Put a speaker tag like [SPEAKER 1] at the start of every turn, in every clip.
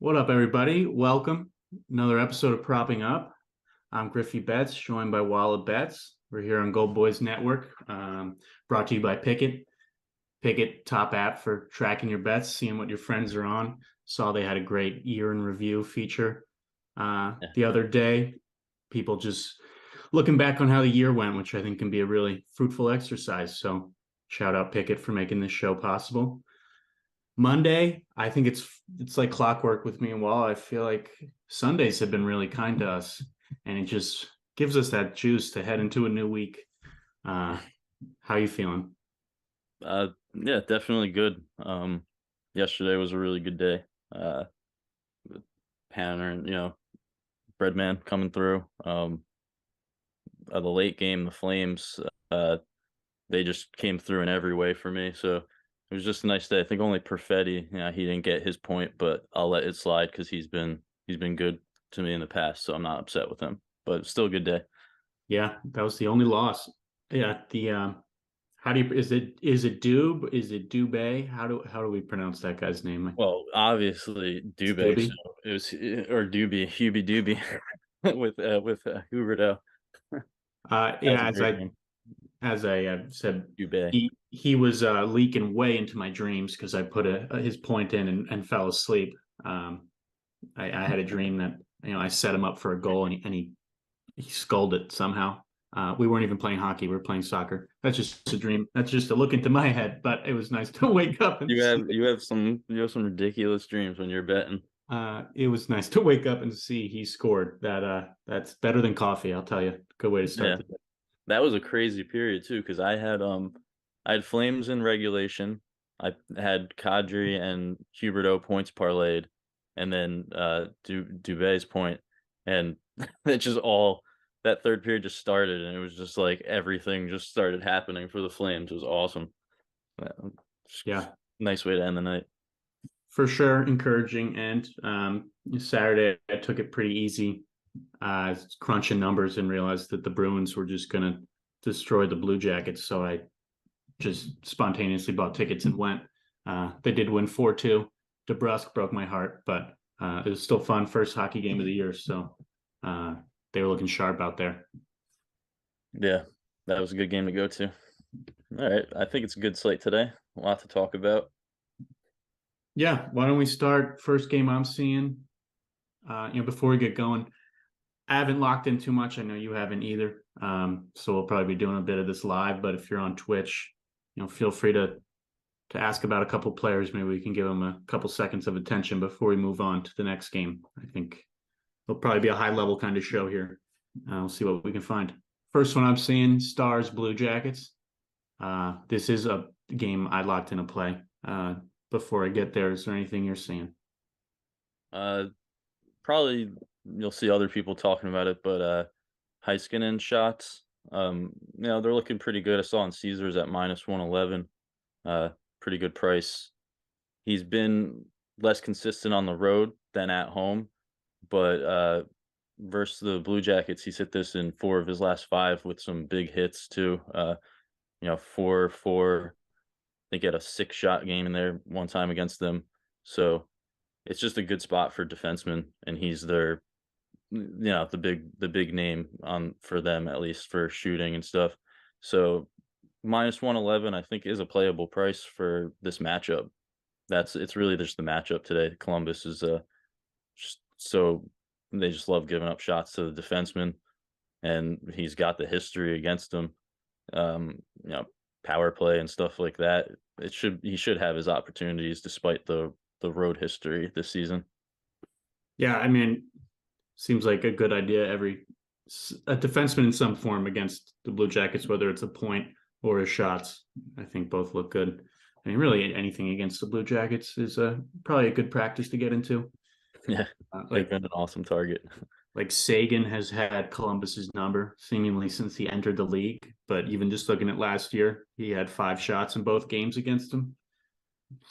[SPEAKER 1] What up, everybody? Welcome. Another episode of Propping Up. I'm GriffyBets, joined by WallaBets. We're here on Gold Boys Network, brought to you by Pickett. Pickett, top app for tracking your bets, seeing what your friends are on. Saw they had a great year in review feature the other day. People just looking back on how the year went, which I think can be a really fruitful exercise. So shout out Pickett for making this show possible. Monday, I think it's like clockwork with me and Wall. I feel like Sundays have been really kind to us, and it just gives us that juice to head into a new week. How you feeling?
[SPEAKER 2] Yeah, definitely good. Yesterday was a really good day. With Panner and Breadman coming through. The late game, the Flames, they just came through in every way for me. So it was just a nice day. I think only Perfetti, he didn't get his point, but I'll let it slide because he's been good to me in the past, so I'm not upset with him. But still a good day.
[SPEAKER 1] Yeah, that was the only loss. Yeah, how do you is it Dube? Is it Dubé? How do we pronounce that guy's name?
[SPEAKER 2] Well, obviously
[SPEAKER 1] It's
[SPEAKER 2] Dubé, so
[SPEAKER 1] Doobie.
[SPEAKER 2] it was or Doobie, Hubie Doobie with Huberto. That's
[SPEAKER 1] Yeah,
[SPEAKER 2] a
[SPEAKER 1] as
[SPEAKER 2] great
[SPEAKER 1] I
[SPEAKER 2] name,
[SPEAKER 1] as I said,
[SPEAKER 2] Dubé.
[SPEAKER 1] he was leaking way into my dreams because I put his point in and fell asleep. Um, I had a dream that I set him up for a goal and he sculled it somehow. We weren't even playing hockey; we were playing soccer. That's just a dream. That's just a look into my head. But it was nice to wake up and
[SPEAKER 2] You
[SPEAKER 1] see.
[SPEAKER 2] have some ridiculous dreams when you're betting.
[SPEAKER 1] It was nice to wake up and see he scored. That's better than coffee, I'll tell you. Good way to start
[SPEAKER 2] Yeah,
[SPEAKER 1] the day.
[SPEAKER 2] that was a crazy period too because I had Flames in regulation. I had Kadri and Huberto points parlayed, and then Dubé's point, and it just all that third period just started, and it was just like everything just started happening for the Flames. It was awesome. Uh, just
[SPEAKER 1] Yeah,
[SPEAKER 2] nice way to end the night.
[SPEAKER 1] for sure, encouraging. And Saturday, I took it pretty easy, crunching numbers and realized that the Bruins were just going to destroy the Blue Jackets. So I just spontaneously bought tickets and went. They did win 4-2. DeBrusque broke my heart, but it was still fun. First hockey game of the year. So uh, they were looking sharp out there.
[SPEAKER 2] Yeah, that was a good game to go to. All right, I think it's a good slate today. A lot to talk about.
[SPEAKER 1] Yeah, why don't we start first game I'm seeing? Before we get going, I haven't locked in too much. I know you haven't either. So we'll probably be doing a bit of this live. But if you're on Twitch, feel free to ask about a couple players. Maybe we can give them a couple seconds of attention before we move on to the next game. I think it'll probably be a high level kind of show here. We'll see what we can find. First one I'm seeing: Stars Blue Jackets. This is a game I locked in a play. Before I get there, is there anything you're seeing?
[SPEAKER 2] Uh, Probably you'll see other people talking about it, but Heiskanen shots, they're looking pretty good. I saw on Caesars at -111, pretty good price. He's been less consistent on the road than at home, but versus the Blue Jackets, he's hit this in 4 of his last 5 with some big hits too. 4-4. I think he had a 6-shot game in there one time against them. So it's just a good spot for defensemen, and he's their the big name on for them, at least for shooting and stuff. So -111 I think is a playable price for this matchup. It's really just the matchup today. Columbus is just so they just love giving up shots to the defenseman, and he's got the history against them. Um, you know, Power play and stuff like that. He should have his opportunities despite the road history this season.
[SPEAKER 1] Yeah, I mean, seems like a good idea. A defenseman in some form against the Blue Jackets, whether it's a point or his shots, I think both look good. I mean, really anything against the Blue Jackets is probably a good practice to get into.
[SPEAKER 2] Yeah,
[SPEAKER 1] Uh,
[SPEAKER 2] they've
[SPEAKER 1] like
[SPEAKER 2] been an awesome target.
[SPEAKER 1] like Sagan has had Columbus's number seemingly since he entered the league, but even just looking at last year, he had 5 shots in both games against them.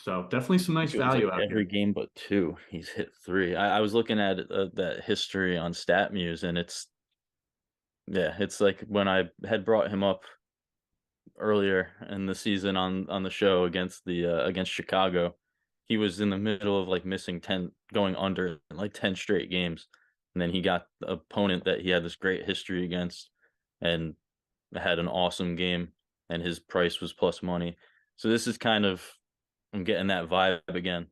[SPEAKER 1] So definitely some nice
[SPEAKER 2] It was like
[SPEAKER 1] value out
[SPEAKER 2] every
[SPEAKER 1] here.
[SPEAKER 2] game but 2, he's hit 3. I was looking at, that history on StatMuse, and it's like when I had brought him up earlier in the season on the show against Chicago, he was in the middle of like missing 10, going under in like 10 straight games. And then he got the opponent that he had this great history against and had an awesome game, and his price was plus money. So this is kind of, I'm getting that vibe again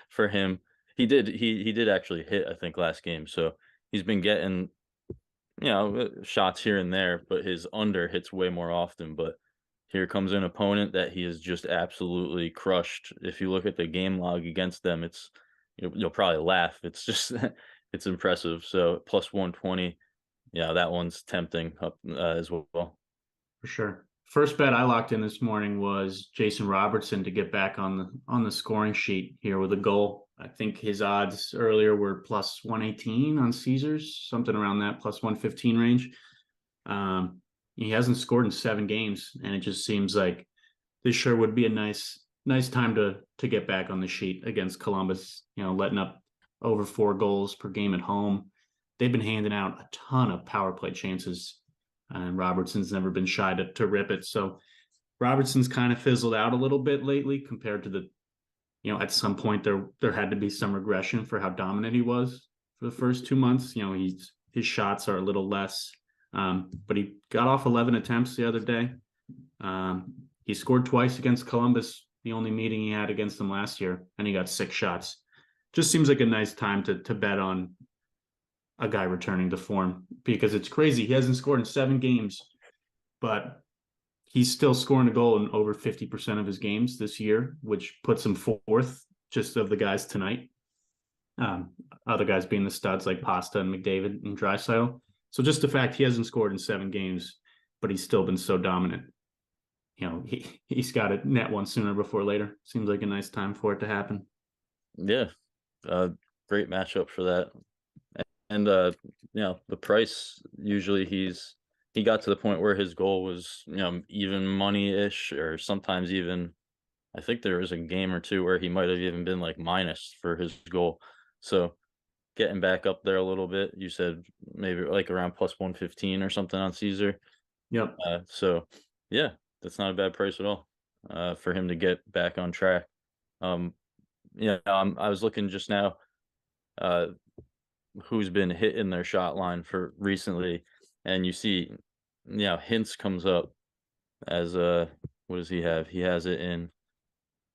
[SPEAKER 2] for him. He did actually hit, I think, last game. So he's been getting, shots here and there, but his under hits way more often. But here comes an opponent that he has just absolutely crushed. If you look at the game log against them, you'll probably laugh. It's just it's impressive. So plus 120, yeah, that one's tempting up as well.
[SPEAKER 1] For sure. First bet I locked in this morning was Jason Robertson to get back on the scoring sheet here with a goal. I think his odds earlier were plus 118 on Caesars, something around that plus 115 range. He hasn't scored in 7 games, and it just seems like this sure would be a nice time to get back on the sheet against Columbus. Letting up over 4 goals per game at home. They've been handing out a ton of power play chances, and Robertson's never been shy to rip it. So Robertson's kind of fizzled out a little bit lately compared to at some point there had to be some regression for how dominant he was for the first 2 months. His shots are a little less, but he got off 11 attempts the other day. He scored twice against Columbus, the only meeting he had against them last year, and he got 6 shots. Just seems like a nice time to bet on a guy returning to form, because it's crazy. He hasn't scored in 7 games, but he's still scoring a goal in over 50% of his games this year, which puts him fourth just of the guys tonight. Other guys being the studs like Pasta and McDavid and Draisaitl. So just the fact he hasn't scored in 7 games, but he's still been so dominant. He's got to net one sooner before later. Seems like a nice time for it to happen.
[SPEAKER 2] Yeah, great matchup for that. And the price, usually he got to the point where his goal was, even money-ish, or sometimes even, I think there was a game or two where he might have even been like minus for his goal. So getting back up there a little bit. You said maybe like around plus 115 or something on Caesar.
[SPEAKER 1] Yep.
[SPEAKER 2] So yeah, that's not a bad price at all for him to get back on track. I was looking just now who's been hitting their shot line for recently, and you see, Hintz comes up as what does he have? He has it in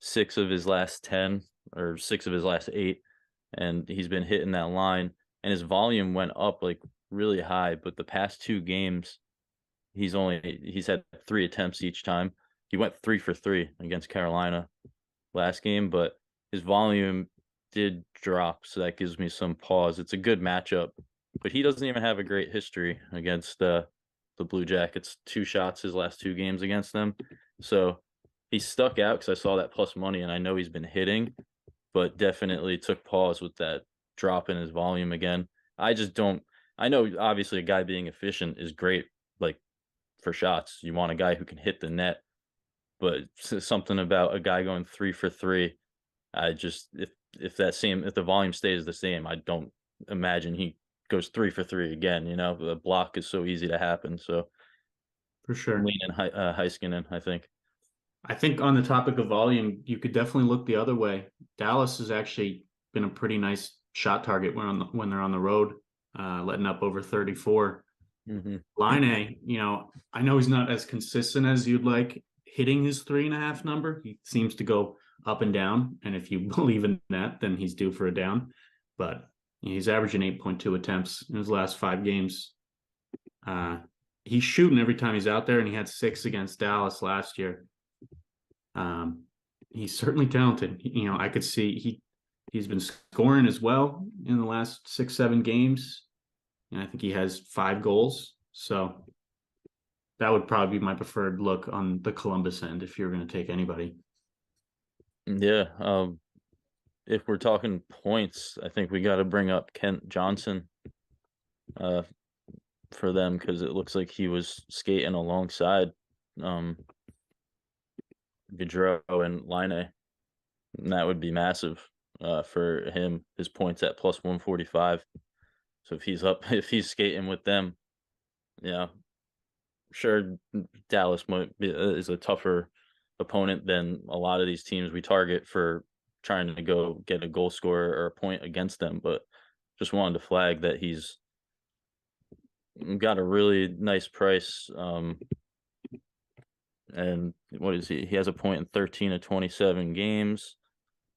[SPEAKER 2] 6 of his last 10 or 6 of his last 8, and he's been hitting that line, and his volume went up like really high, but the past 2 games he's had 3 attempts each time. He went 3 for 3 against Carolina last game, but his volume did drop, so that gives me some pause. It's a good matchup, but he doesn't even have a great history against the Blue Jackets. 2 shots his last 2 games against them. So he stuck out because I saw that plus money, and I know he's been hitting, but definitely took pause with that drop in his volume again. I just don't. I know obviously a guy being efficient is great, like for shots. You want a guy who can hit the net, but something about a guy going 3 for 3. I just, if the volume stays the same, I don't imagine he goes 3 for 3 again. The block is so easy to happen. So
[SPEAKER 1] For sure.
[SPEAKER 2] leaning Heiskanen, I think.
[SPEAKER 1] I think on the topic of volume, you could definitely look the other way. Dallas has actually been a pretty nice shot target when they're on the road, letting up over 34.
[SPEAKER 2] Mm-hmm.
[SPEAKER 1] Line, I know he's not as consistent as you'd like hitting his 3.5 number. He seems to go up and down, and if you believe in that, then he's due for a down. But he's averaging 8.2 attempts in his last 5 games. He's shooting every time he's out there, and he had 6 against Dallas last year. He's certainly talented. I could see he's been scoring as well in the last 6-7 games. And I think he has 5 goals. So that would probably be my preferred look on the Columbus end if you're going to take anybody.
[SPEAKER 2] Yeah. If we're talking points, I think we got to bring up Kent Johnson for them, because it looks like he was skating alongside Gaudreau and Line, and that would be massive for him. His points at plus 145. So if he's skating with them, sure, Dallas is a tougher opponent than a lot of these teams we target for trying to go get a goal scorer or a point against them, but just wanted to flag that he's got a really nice price. And what is he? He has a point in 13 of 27 games.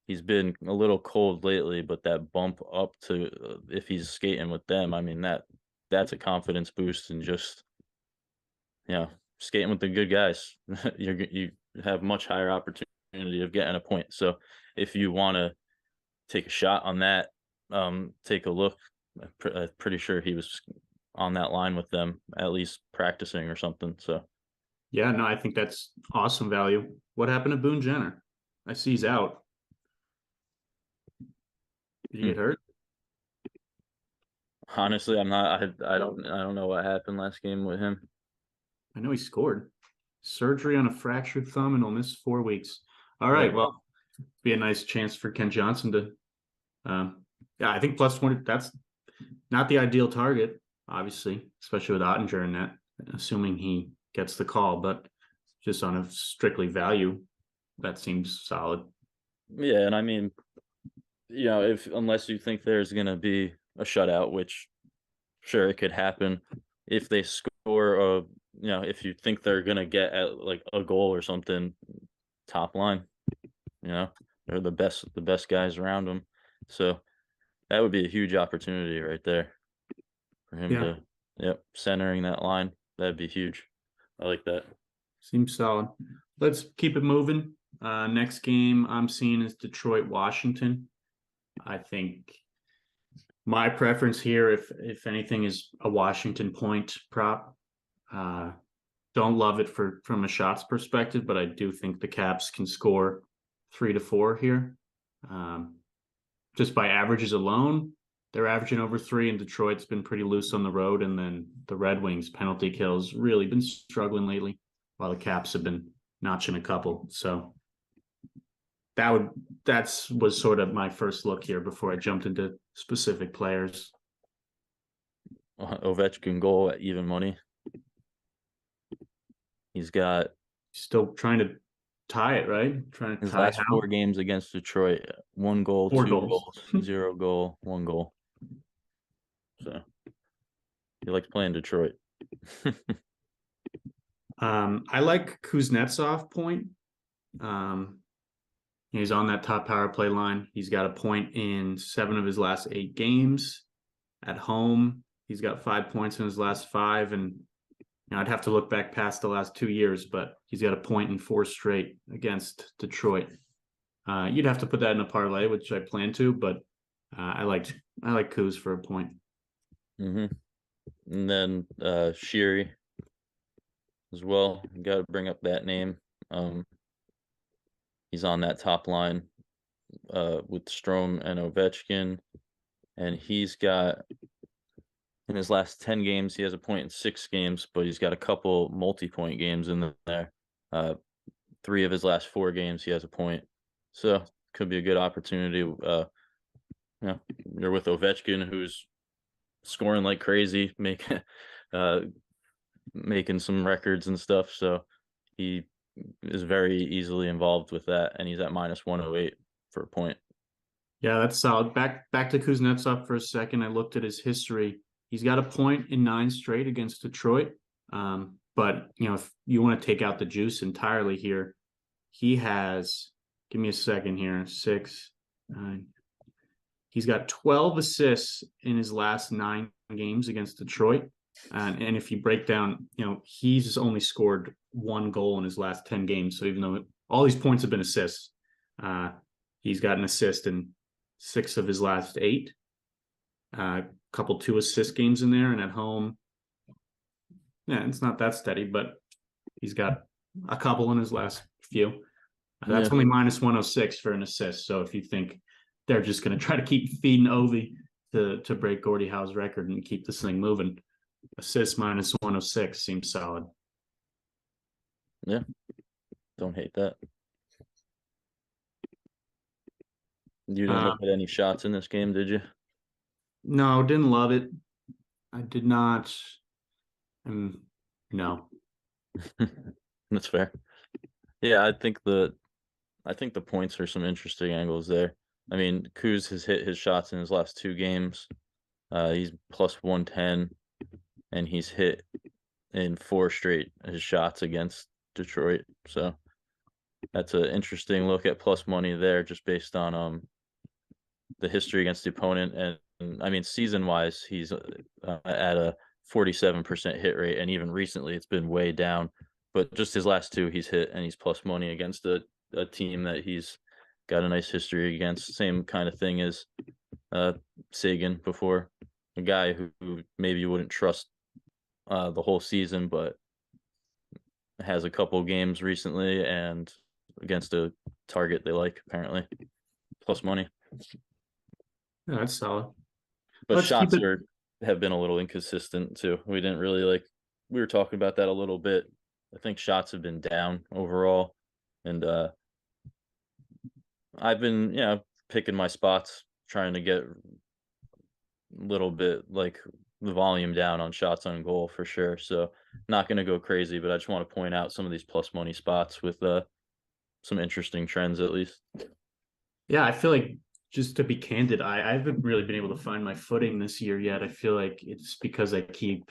[SPEAKER 2] He's been a little cold lately, but that bump up to if he's skating with them, I mean that's a confidence boost, and just skating with the good guys, you have much higher opportunity of getting a point. So if you want to take a shot on that, take a look. I'm pretty sure he was on that line with them, at least practicing or something. So
[SPEAKER 1] Yeah, no, I think that's awesome value. What happened to Boone Jenner? I see he's out. Did he get hurt?
[SPEAKER 2] honestly, I'm not. I don't know what happened last game with him.
[SPEAKER 1] I know he scored. Surgery on a fractured thumb and will miss 4 weeks. All right,
[SPEAKER 2] Yep.
[SPEAKER 1] well, be a nice chance for Ken Johnson to. Yeah, I think plus 20. That's not the ideal target, obviously, especially with Ottinger in that, assuming he gets the call. But just on a strictly value, that seems solid.
[SPEAKER 2] Yeah, and I mean, if unless you think there's gonna be a shutout, which sure it could happen, if they score if you think they're gonna get at like a goal or something, top line, they're the best guys around them. So that would be a huge opportunity right there for him
[SPEAKER 1] Yeah,
[SPEAKER 2] to, centering that line. That'd be huge. I like that.
[SPEAKER 1] seems solid. Let's keep it moving. Next game I'm seeing is Detroit, Washington. I think my preference here, if anything, is a Washington point prop. Don't love it from a shots perspective, but I do think the Caps can score 3 to 4 here. Just by averages alone, they're averaging over 3, and Detroit's been pretty loose on the road. And then the Red Wings penalty kills really been struggling lately, while the Caps have been notching a couple. So that was sort of my first look here before I jumped into specific players.
[SPEAKER 2] Ovechkin goal at even money. He's got
[SPEAKER 1] Still trying to tie it, right? Trying to
[SPEAKER 2] his
[SPEAKER 1] tie
[SPEAKER 2] last
[SPEAKER 1] how?
[SPEAKER 2] 4 games against Detroit: 1 goal,
[SPEAKER 1] 4
[SPEAKER 2] 2
[SPEAKER 1] goals.
[SPEAKER 2] goals, 0 goal, 1 goal. So he likes playing Detroit.
[SPEAKER 1] I like Kuznetsov point. He's on that top power play line. He's got a point in 7 of his last 8 games at home. He's got 5 points in his last 5, and I'd have to look back past the last 2 years, but he's got a point in 4 straight against Detroit. You'd have to put that in a parlay, which I plan to, but I like Kuz for a point.
[SPEAKER 2] And then Sheary as well. You got to bring up that name. He's on that top line with Strome and Ovechkin, and he's got, in his last 10 games, he has a point in 6 games, but he's got a couple multi-point games in there. 3 of his last 4 games, he has a point. So could be a good opportunity. You're with Ovechkin, who's scoring like crazy, making some records and stuff. So he is very easily involved with that, and he's at minus 108 for a point.
[SPEAKER 1] Yeah, that's solid. Back to Kuznetsov for a second. I looked at his history. He's got a point in 9 straight against Detroit. But if you want to take out the juice entirely here, he has, give me a second here, 6, 9. He's got 12 assists in his last 9 games against Detroit. And if you break down, he's only scored 1 goal in his last 10 games. So even though all these points have been assists, he's got an assist in 6 of his last 8. Couple 2 assist games in there, and at home, it's not that steady, but he's got a couple in his last few. That's only minus 106 for an assist. So if you think they're just going to try to keep feeding Ovi to break Gordie Howe's record and keep this thing moving, assist minus 106 seems solid.
[SPEAKER 2] Yeah, don't hate that. You didn't look at any shots in this game, did you?
[SPEAKER 1] No, didn't love it. I did not. No.
[SPEAKER 2] That's fair. Yeah, I think I think the points are some interesting angles there. I mean, Kuz has hit his shots in his last 2 games. He's plus 110, and he's hit in 4 straight his shots against Detroit. So that's an interesting look at plus money there, just based on the history against the opponent. And I mean, season wise, he's at a 47% hit rate, and even recently it's been way down. But just his last 2, he's hit and he's plus money against a team that he's got a nice history against. Same kind of thing as Sagan before, a guy who maybe you wouldn't trust the whole season, but has a couple games recently and against a target they like, apparently. Plus money.
[SPEAKER 1] Yeah, that's solid.
[SPEAKER 2] But
[SPEAKER 1] Let's keep
[SPEAKER 2] shots
[SPEAKER 1] it.
[SPEAKER 2] have been a little inconsistent too. We didn't really we were talking about that a little bit. I think shots have been down overall. And I've been, picking my spots, trying to get a little bit like the volume down on shots on goal for sure. So not gonna go crazy, but I just want to point out some of these plus money spots with some interesting trends at least.
[SPEAKER 1] Yeah, I feel like, just to be candid, I haven't really been able to find my footing this year yet. I feel like it's because I keep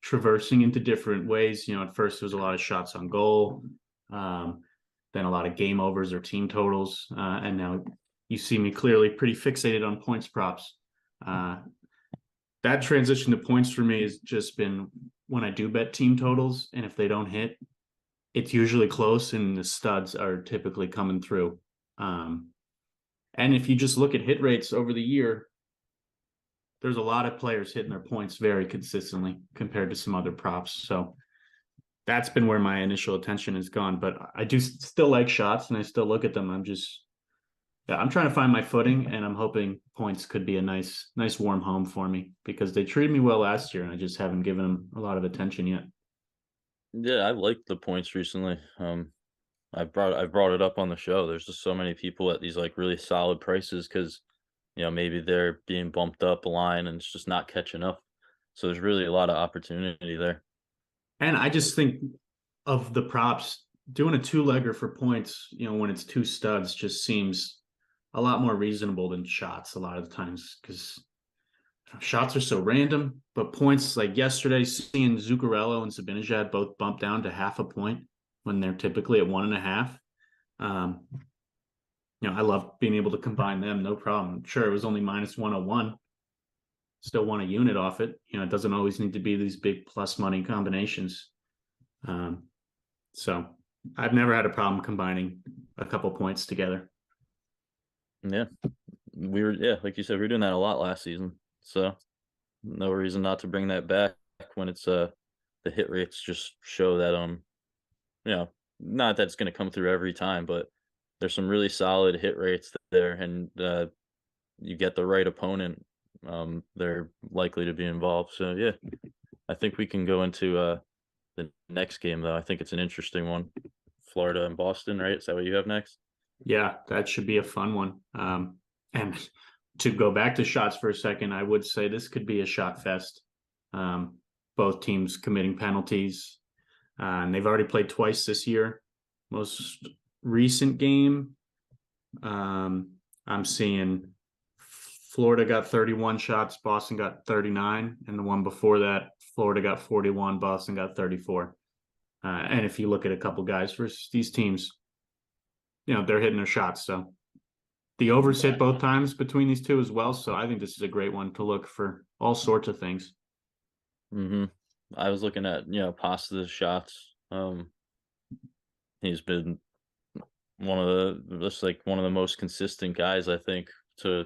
[SPEAKER 1] traversing into different ways. At first it was a lot of shots on goal, then a lot of game overs or team totals, and now you see me clearly pretty fixated on points props. That transition to points for me has just been when I do bet team totals, and if they don't hit, it's usually close, and the studs are typically coming through. And if you just look at hit rates over the year, there's a lot of players hitting their points very consistently compared to some other props. So that's been where my initial attention has gone. But I do still like shots, and I still look at them. I'm trying to find my footing, and I'm hoping points could be a nice warm home for me, because they treated me well last year, and I just haven't given them a lot of attention yet.
[SPEAKER 2] Yeah, I liked the points recently. I've brought it up on the show. There's just so many people at these like really solid prices because maybe they're being bumped up a line and it's just not catching up. So there's really a lot of opportunity there.
[SPEAKER 1] And I just think of the props, doing a two-legger for points, when it's two studs, just seems a lot more reasonable than shots a lot of the times, because shots are so random. But points, like yesterday, seeing Zuccarello and Zibanejad both bump down to half a point when they're typically at 1.5. I love being able to combine them, no problem. Sure, it was only minus 101. Still want a unit off it. It doesn't always need to be these big plus money combinations. So I've never had a problem combining a couple points together.
[SPEAKER 2] Yeah. Like you said, we were doing that a lot last season. So no reason not to bring that back when it's the hit rates just show that not that it's going to come through every time, but there's some really solid hit rates there, and you get the right opponent, they're likely to be involved. So yeah, I think we can go into the next game though. I think it's an interesting one. Florida and Boston, right? Is that what you have next?
[SPEAKER 1] Yeah, that should be a fun one. And to go back to shots for a second, I would say this could be a shot fest. Both teams committing penalties, and they've already played twice this year. Most recent game, I'm seeing Florida got 31 shots, Boston got 39, and the one before that, Florida got 41, Boston got 34. And if you look at a couple guys versus these teams, they're hitting their shots. So the overs hit both times between these two as well. So I think this is a great one to look for all sorts of things.
[SPEAKER 2] I was looking at Pasta's shots. He's been one of the most consistent guys, I think, to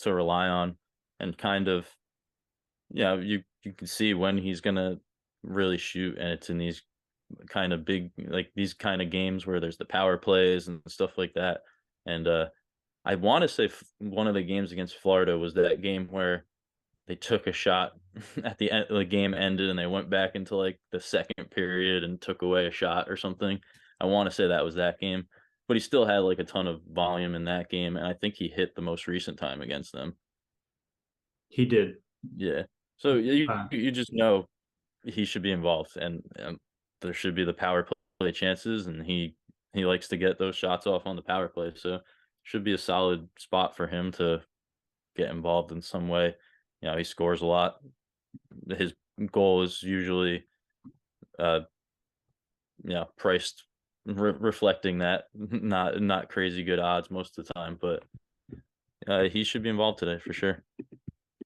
[SPEAKER 2] rely on, and kind of you can see when he's gonna really shoot, and it's in these kind of big, like these kind of games where there's the power plays and stuff like that. And I want to say one of the games against Florida was that game where they took a shot at the end, the game ended, and they went back into like the second period and took away a shot or something. I want to say that was that game, but he still had like a ton of volume in that game, and I think he hit the most recent time against them.
[SPEAKER 1] He did.
[SPEAKER 2] Yeah. So you
[SPEAKER 1] Uh,
[SPEAKER 2] you just know he should be involved, and there should be the power play chances, and he he likes to get those shots off on the power play. So should be a solid spot for him to get involved in some way. He scores a lot. His goal is usually uh priced reflecting that, not crazy good odds most of the time, but he should be involved today for sure.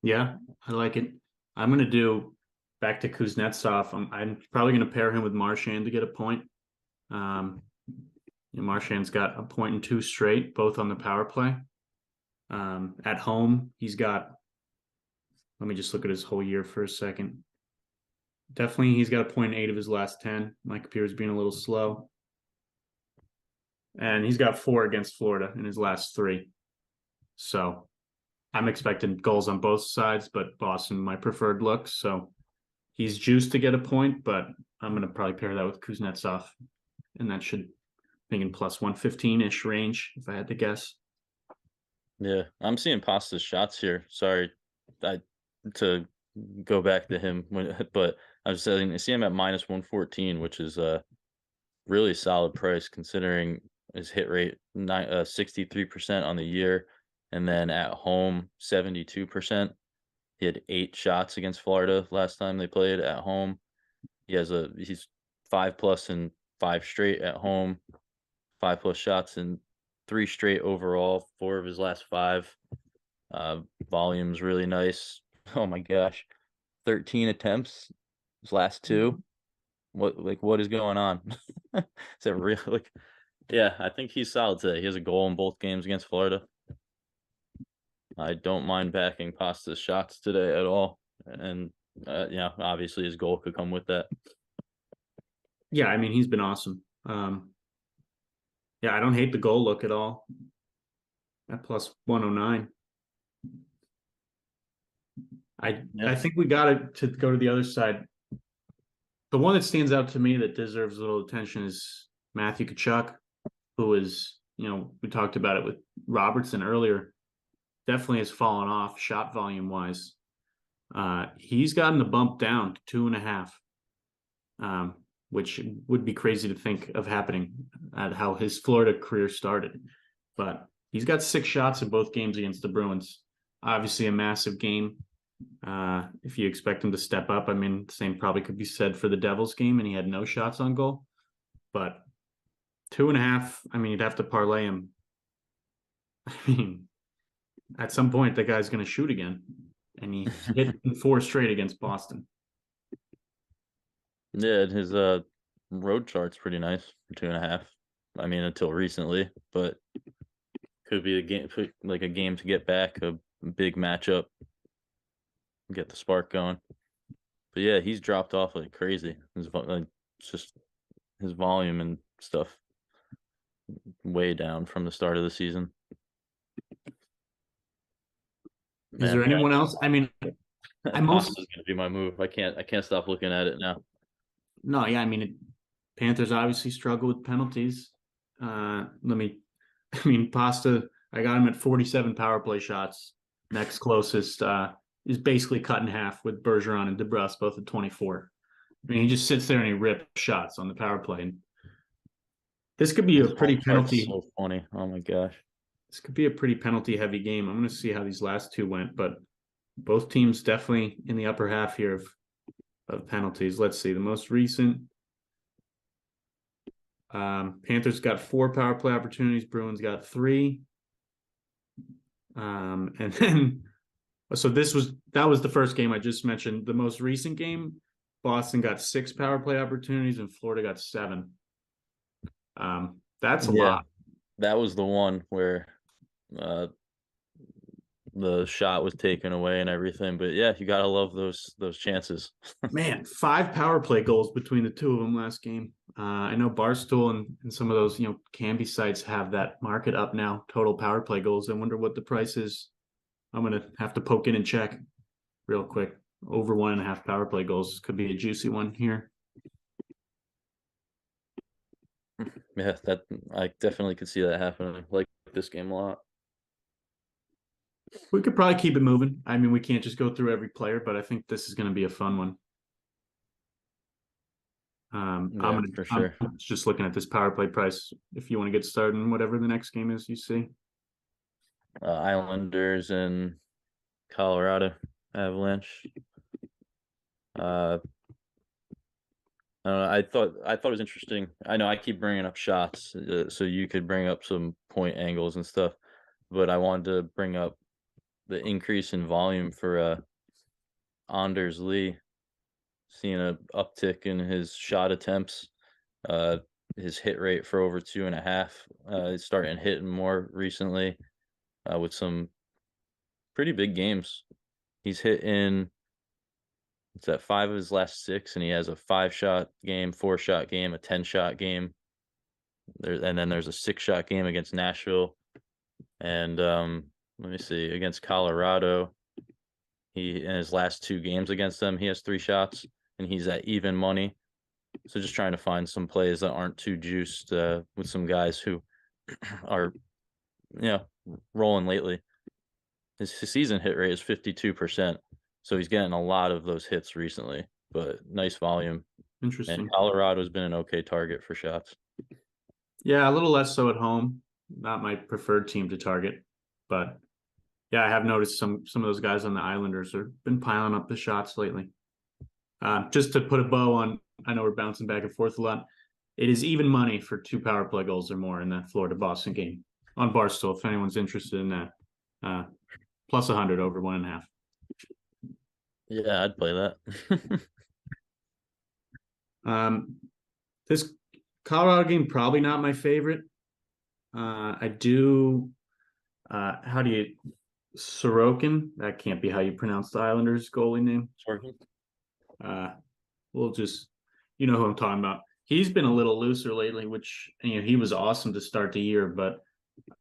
[SPEAKER 1] Yeah, I like it. I'm gonna do back to Kuznetsov. I'm probably gonna pair him with Marchand to get a point. Marchand's got a point and 2 straight, both on the power play. At home, he's got. Let me just look at his whole year for a second. Definitely, he's got a 0.8 of his last 10. My computer's being a little slow. And he's got 4 against Florida in his last 3. So I'm expecting goals on both sides, but Boston, my preferred look. So he's juiced to get a point, but I'm going to probably pair that with Kuznetsov. And that should, thinking plus 115-ish range, if I had to guess.
[SPEAKER 2] Yeah, I'm seeing Pasta's shots here. Sorry to go back to him, but I was saying I see him at minus 114, which is a really solid price considering his hit rate 63% on the year, and then at home 72%. He had 8 shots against Florida last time they played at home. He's 5+ in 5 straight at home, 5+ shots in 3 straight overall, 4 of his last 5. Volume's really nice. Oh my gosh, 13 attempts his last 2. What is going on? Is it real? Yeah, I think he's solid today. He has a goal in both games against Florida. I don't mind backing Pasta's shots today at all, and obviously his goal could come with that.
[SPEAKER 1] Yeah, I mean, he's been awesome. Yeah, I don't hate the goal look at all. At plus 109. I think we got it to go to the other side. The one that stands out to me that deserves a little attention is Matthew Tkachuk, who is, we talked about it with Robertson earlier, definitely has fallen off shot volume wise. He's gotten the bump down to 2.5, which would be crazy to think of happening at how his Florida career started. But he's got 6 shots in both games against the Bruins. Obviously a massive game. If you expect him to step up, I mean, the same probably could be said for the Devils game, and he had no shots on goal. But 2.5, I mean, you'd have to parlay him. I mean, at some point, the guy's going to shoot again, and he hit 4 straight against Boston.
[SPEAKER 2] Yeah, his road chart's pretty nice for 2.5. I mean, until recently, but could be a game to get back, a big matchup, get the spark going. But yeah, he's dropped off like crazy. It's just his volume and stuff way down from the start of the season.
[SPEAKER 1] Is there anyone else? I mean,
[SPEAKER 2] Pasta's gonna be my move. I can't stop looking at it now.
[SPEAKER 1] No, yeah, I mean, Panthers obviously struggle with penalties. Pasta, I got him at 47 power play shots. Next closest is basically cut in half with Bergeron and DeBrus both at 24. I mean, he just sits there and he rips shots on the power play. And this could be a pretty penalty.
[SPEAKER 2] So funny. Oh my gosh.
[SPEAKER 1] This could be a pretty penalty heavy game. I'm going to see how these last 2 went, but both teams definitely in the upper half here of penalties. Let's see. The most recent Panthers got 4 power play opportunities. Bruins got 3. And then, so that was the first game I just mentioned. The most recent game, Boston got 6 power play opportunities and Florida got 7. That's a lot.
[SPEAKER 2] That was the one where the shot was taken away and everything. But yeah, you gotta love those chances.
[SPEAKER 1] Man, 5 power play goals between the 2 of them last game. I know Barstool and some of those, Canby sites have that market up now, total power play goals. I wonder what the price is. I'm going to have to poke in and check real quick. Over 1.5 power play goals could be a juicy one here.
[SPEAKER 2] Yeah, that I definitely could see that happening. I like this game a lot.
[SPEAKER 1] We could probably keep it moving. I mean, we can't just go through every player, but I think this is going to be a fun one.
[SPEAKER 2] Yeah, for
[SPEAKER 1] I'm
[SPEAKER 2] sure.
[SPEAKER 1] just looking at this power play price. If you want to get started in whatever the next game is, you see.
[SPEAKER 2] Islanders and Colorado Avalanche. Uh, I don't know. I thought it was interesting. I know I keep bringing up shots, so you could bring up some point angles and stuff, but I wanted to bring up the increase in volume for Anders Lee, seeing a uptick in his shot attempts, uh, his hit rate for over 2.5. He's starting hitting more recently, with some pretty big games. He's hit in it's at 5 of his last 6, and he has a 5-shot game, 4-shot game, a 10-shot game. And then there's a 6-shot game against Nashville, and let me see, against Colorado. He in his last 2 games against them, he has 3 shots, and he's at even money. So just trying to find some plays that aren't too juiced, with some guys who are, rolling lately. His season hit rate is 52%, so he's getting a lot of those hits recently, but nice volume. And
[SPEAKER 1] Interesting.
[SPEAKER 2] Colorado's been an okay target for shots.
[SPEAKER 1] Yeah, a little less so at home. Not my preferred team to target, but yeah, I have noticed some of those guys on the Islanders have been piling up the shots lately. Just to put a bow on, I know we're bouncing back and forth a lot. It is even money for 2 power play goals or more in that Florida Boston game on Barstool. If anyone's interested in that, plus 100 over 1.5.
[SPEAKER 2] Yeah, I'd play that.
[SPEAKER 1] This Colorado game probably not my favorite. I do. How do you Sorokin? That can't be how you pronounce the Islanders goalie name.
[SPEAKER 2] Sorkin?
[SPEAKER 1] Uh, we'll just, you know who I'm talking about. He's been a little looser lately, which he was awesome to start the year. But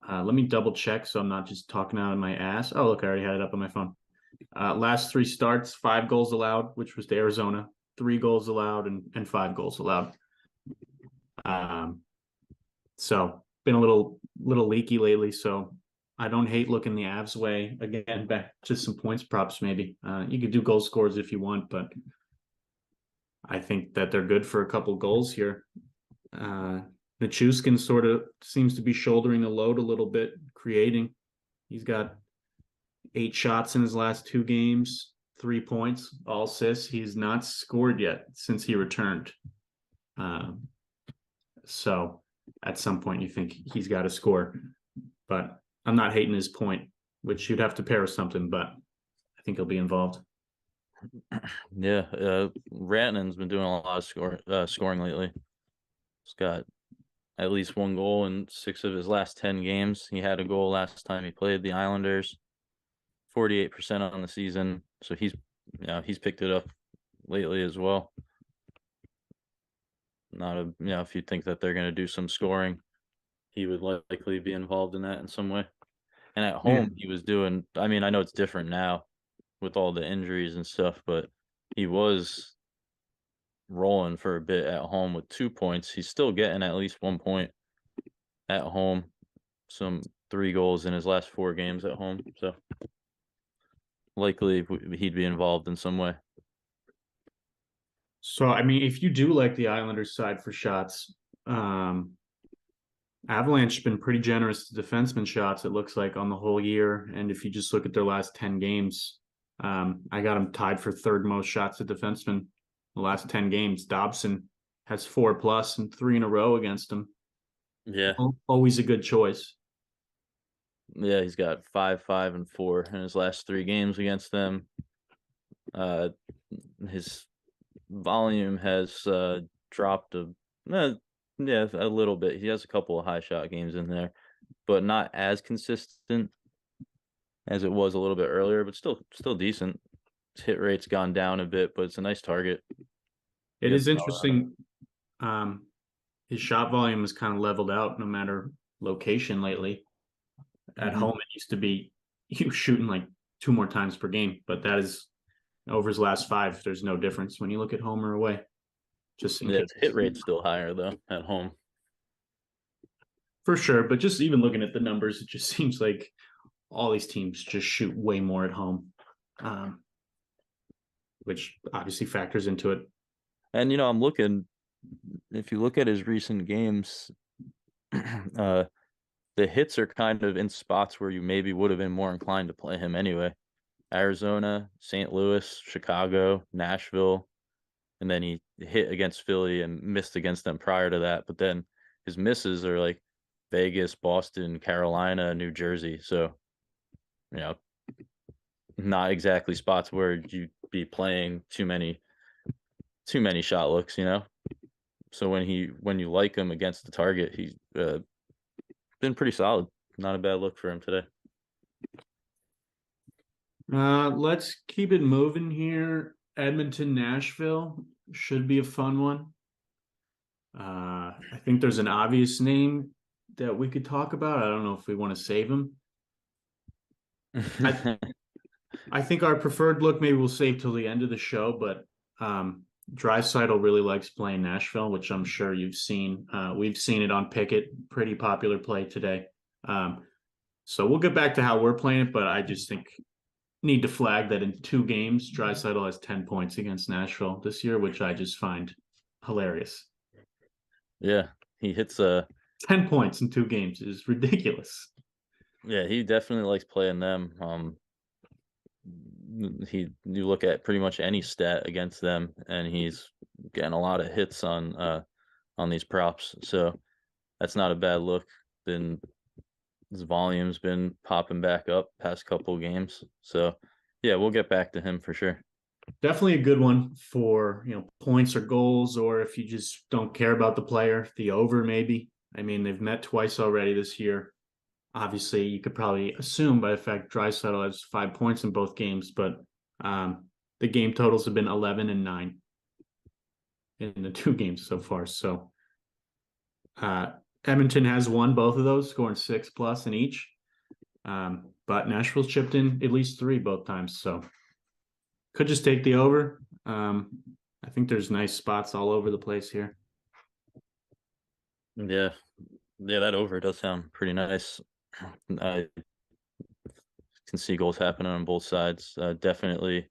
[SPEAKER 1] let me double check so I'm not just talking out of my ass. Oh, look, I already had it up on my phone. Last 3 starts, 5 goals allowed, which was to Arizona. 3 goals allowed and 5 goals allowed. So been a little leaky lately. So I don't hate looking the Avs way. Again, back to some points props maybe. You could do goal scores if you want, but I think that they're good for a couple goals here. Nichushkin sort of seems to be shouldering the load a little bit, creating. He's got 8 shots in his last 2 games, 3 points, all assists. He's not scored yet since he returned. So at some point you think he's got to score, but I'm not hating his point, which you'd have to pair with something, but I think he'll be involved.
[SPEAKER 2] Yeah, Rantanen's been doing a lot of scoring lately. He's got at least 1 goal in 6 of his last 10 games. He had a goal last time he played the Islanders. 48% on the season, so he's picked it up lately as well. Not a if you think that they're going to do some scoring, he would likely be involved in that in some way. And at home, he was doing. I mean, I know it's different now with all the injuries and stuff, but he was rolling for a bit at home with 2 points. He's still getting at least 1 point at home. Some 3 goals in his last 4 games at home. So likely he'd be involved in some way.
[SPEAKER 1] So, I mean, if you do like the Islanders side for shots, Avalanche been pretty generous to defenseman shots, it looks like, on the whole year. And if you just look at their last 10 games, I got them tied for 3rd most shots to defenseman the last 10 games. Dobson has 4+ and 3 in a row against him.
[SPEAKER 2] Yeah.
[SPEAKER 1] Always a good choice.
[SPEAKER 2] Yeah, he's got 5, 5, and 4 in his last 3 games against them. His volume has dropped a little bit. He has a couple of high shot games in there, but not as consistent as it was a little bit earlier, but still decent. His hit rate's gone down a bit, but it's a nice target.
[SPEAKER 1] It is interesting. His shot volume has kind of leveled out no matter location lately. At home, it used to be you shooting like 2 more times per game, but that is over his last 5. There's no difference when you look at home or away. Just in case.
[SPEAKER 2] Hit rate's still higher though at home.
[SPEAKER 1] For sure, but just even looking at the numbers, it just seems like all these teams just shoot way more at home, which obviously factors into it.
[SPEAKER 2] And I'm looking if you look at his recent games, uh, the hits are kind of in spots where you maybe would have been more inclined to play him anyway. Arizona, St. Louis, Chicago, Nashville, and then he hit against Philly and missed against them prior to that. But then his misses are like Vegas, Boston, Carolina, New Jersey. So, you know, not exactly spots where you'd be playing too many shot looks, you know. So when you like him against the target, he's been pretty solid. Not a bad look for him today.
[SPEAKER 1] Let's keep it moving here. Edmonton, Nashville should be a fun one. I think there's an obvious name that we could talk about. I don't know if we want to save him. I think our preferred look maybe we'll save till the end of the show, but Draisaitl really likes playing Nashville, which I'm sure you've seen. We've seen it on Pickett, pretty popular play today. So we'll get back to how we're playing it, but I just think need to flag that in 2 games, Draisaitl has 10 points against Nashville this year, which I just find hilarious.
[SPEAKER 2] Yeah, he hits
[SPEAKER 1] 10 points in 2 games is ridiculous.
[SPEAKER 2] Yeah, he definitely likes playing them. You look at pretty much any stat against them, and he's getting a lot of hits on these props. So that's not a bad look. Been His volume's been popping back up past couple games. So yeah, we'll get back to him for sure.
[SPEAKER 1] Definitely a good one for, points or goals, or if you just don't care about the player, the over maybe. I mean, they've met twice already this year. Obviously, you could probably assume by the fact Draisaitl has 5 points in both games, but the game totals have been 11 and 9 in the 2 games so far. So Edmonton has won both of those, scoring 6+ in each. But Nashville's chipped in at least 3 both times. So could just take the over. I think there's nice spots all over the place here.
[SPEAKER 2] Yeah, that over does sound pretty nice. I can see goals happening on both sides. Definitely,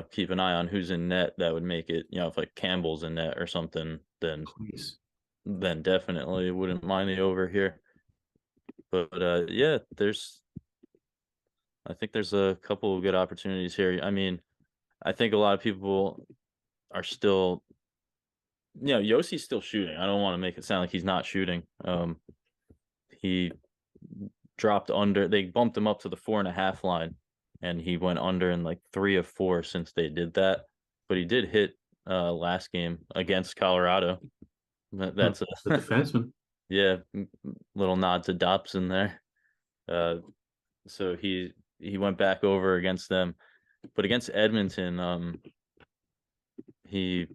[SPEAKER 2] keep an eye on who's in net. That would make it, if like Campbell's in net or something, then
[SPEAKER 1] Please.
[SPEAKER 2] then definitely wouldn't mind the over here. But yeah, I think there's a couple of good opportunities here. I mean, I think a lot of people are still, Yossi's still shooting. I don't want to make it sound like he's not shooting. He dropped under. They bumped him up to the 4.5 line, and he went under in like 3 of 4 since they did that. But he did hit last game against Colorado. That's
[SPEAKER 1] the defenseman.
[SPEAKER 2] Yeah, little nod to Dobson there. So he went back over against them, but against Edmonton, he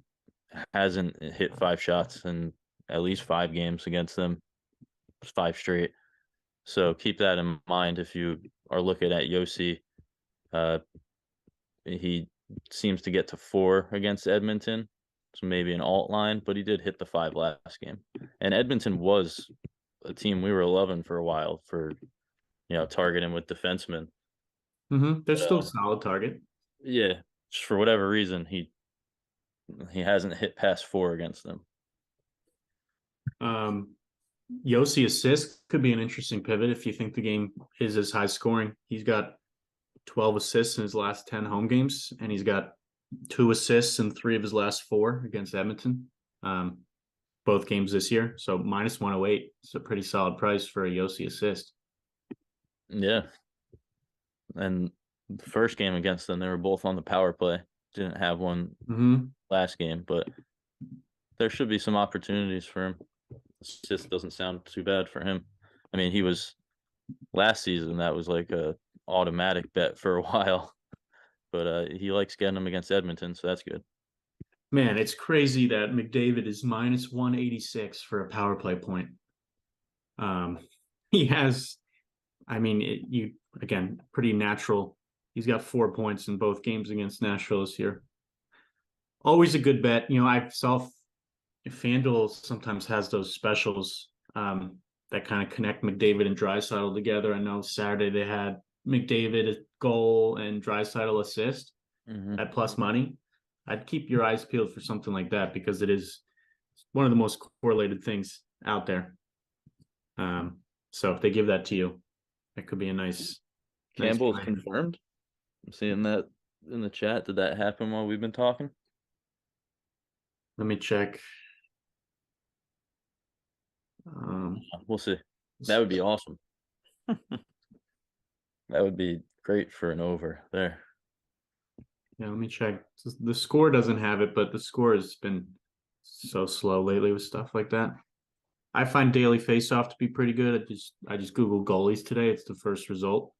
[SPEAKER 2] hasn't hit 5 shots in at least 5 games against them, 5 straight. So keep that in mind if you are looking at Yossi. He seems to get to 4 against Edmonton, so maybe an alt line, but he did hit the 5 last game. And Edmonton was a team we were loving for a while for, targeting with defensemen.
[SPEAKER 1] They're still a solid target.
[SPEAKER 2] Yeah, just for whatever reason, he hasn't hit past 4 against them.
[SPEAKER 1] Yossi assists could be an interesting pivot if you think the game is as high scoring. He's got 12 assists in his last 10 home games, and he's got 2 assists in 3 of his last 4 against Edmonton, both games this year. So minus 108 is a pretty solid price for a Yossi assist.
[SPEAKER 2] Yeah. And the first game against them, they were both on the power play. Didn't have one last game, but there should be some opportunities for him. Assist doesn't sound too bad for him. I mean, he was last season, that was like a automatic bet for a while, but he likes getting them against Edmonton, so that's good.
[SPEAKER 1] Man, it's crazy that McDavid is minus 186 for a power play point. He has, I mean, again, pretty natural. He's got 4 points in both games against Nashville this year. Always a good bet. I saw FanDuel sometimes has those specials that kind of connect McDavid and Draisaitl together. I know Saturday they had McDavid goal and Draisaitl assist at plus money. I'd keep your eyes peeled for something like that because it is one of the most correlated things out there. So if they give that to you, that could be a nice
[SPEAKER 2] Campbell's
[SPEAKER 1] play.
[SPEAKER 2] confirmed. I'm seeing that in the chat. Did that happen while we've been talking?
[SPEAKER 1] Let me check.
[SPEAKER 2] We'll see. That would be awesome. That would be great for an over there.
[SPEAKER 1] Yeah, let me check. The score doesn't have it, but the score has been so slow lately with stuff like that. I find daily faceoff to be pretty good. I just Googled goalies today. It's the first result.